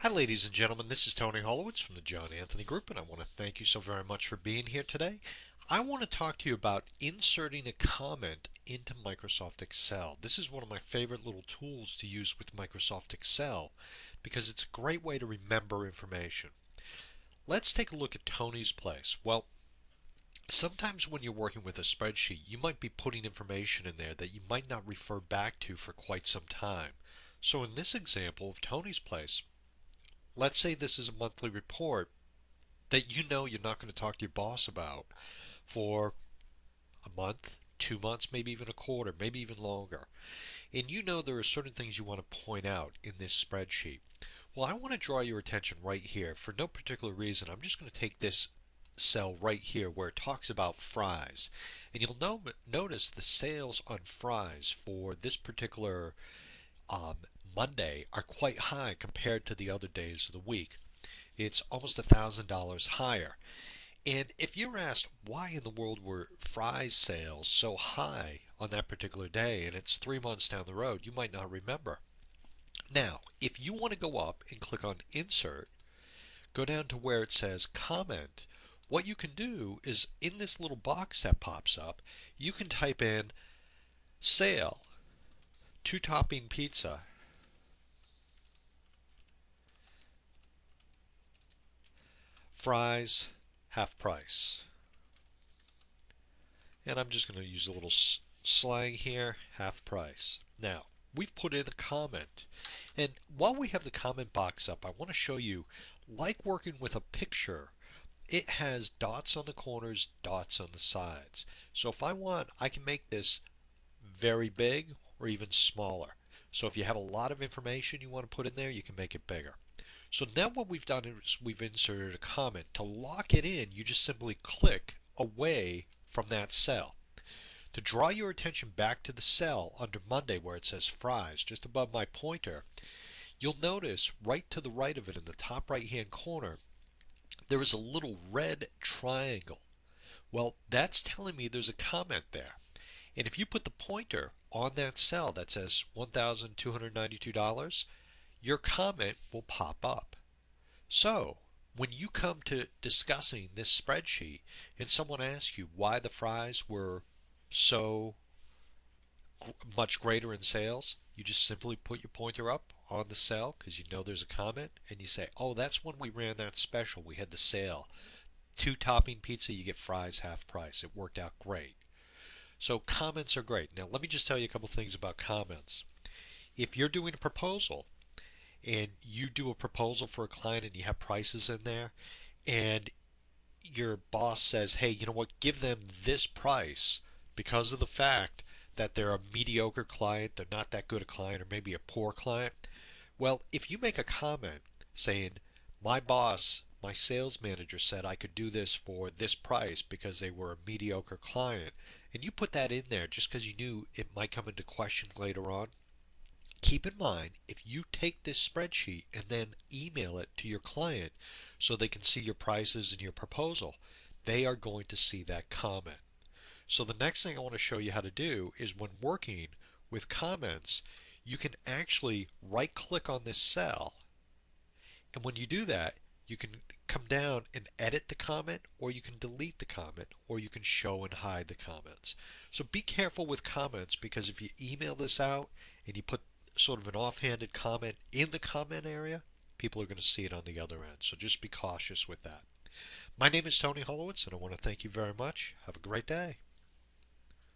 Hi, ladies and gentlemen. This is Tony Holowitz from the John Anthony Group, and I want to thank you so very much for being here today. I want to talk to you about inserting a comment into Microsoft Excel. This is one of my favorite little tools to use with Microsoft Excel because it's a great way to remember information. Let's take a look at Tony's place. Well, sometimes when you're working with a spreadsheet, you might be putting information in there that you might not refer back to for quite some time. So in this example of Tony's place, let's say this is a monthly report that you know you're not going to talk to your boss about for a month, 2 months, maybe even a quarter, maybe even longer. And you know there are certain things you want to point out in this spreadsheet. Well, I want to draw your attention right here. For no particular reason, I'm just going to take this cell right here where it talks about fries. And you'll notice the sales on fries for this particular um, Monday are quite high compared to the other days of the week. It's almost $1,000 higher. And if you're asked why in the world were fries sales so high on that particular day and it's 3 months down the road, you might not remember. Now, if you want to go up and click on Insert, go down to where it says Comment, what you can do is in this little box that pops up, you can type in Sale, 2-topping pizza, fries, half price. And I'm just going to use a little slang here, half price. Now, we've put in a comment. And while we have the comment box up, I want to show you, like working with a picture, it has dots on the corners, dots on the sides. So if I want, I can make this very big or even smaller. So if you have a lot of information you want to put in there, you can make it bigger. So now what we've done is we've inserted a comment. To lock it in, you just simply click away from that cell. To draw your attention back to the cell under Monday where it says fries, just above my pointer, you'll notice right to the right of it in the top right hand corner, there is a little red triangle. Well, that's telling me there's a comment there. And if you put the pointer on that cell that says $1,292, your comment will pop up. So, when you come to discussing this spreadsheet and someone asks you why the fries were so much greater in sales, you just simply put your pointer up on the cell because you know there's a comment and you say, oh, that's when we ran that special. We had the sale. 2-topping pizza, you get fries half price. It worked out great. So comments are great. Now let me just tell you a couple things about comments. If you're doing a proposal and you do a proposal for a client and you have prices in there and your boss says, hey, you know what, give them this price because of the fact that they're a mediocre client, they're not that good a client, or maybe a poor client. Well, if you make a comment saying, my boss, my sales manager said I could do this for this price because they were a mediocre client, and you put that in there just because you knew it might come into question later on, keep in mind, if you take this spreadsheet and then email it to your client so they can see your prices and your proposal, they are going to see that comment. So the next thing I want to show you how to do is when working with comments, you can actually right click on this cell, and when you do that, you can come down and edit the comment, or you can delete the comment, or you can show and hide the comments. So be careful with comments, because if you email this out and you put sort of an offhanded comment in the comment area, people are going to see it on the other end. So just be cautious with that. My name is Tony Holowitz, and I want to thank you very much. Have a great day.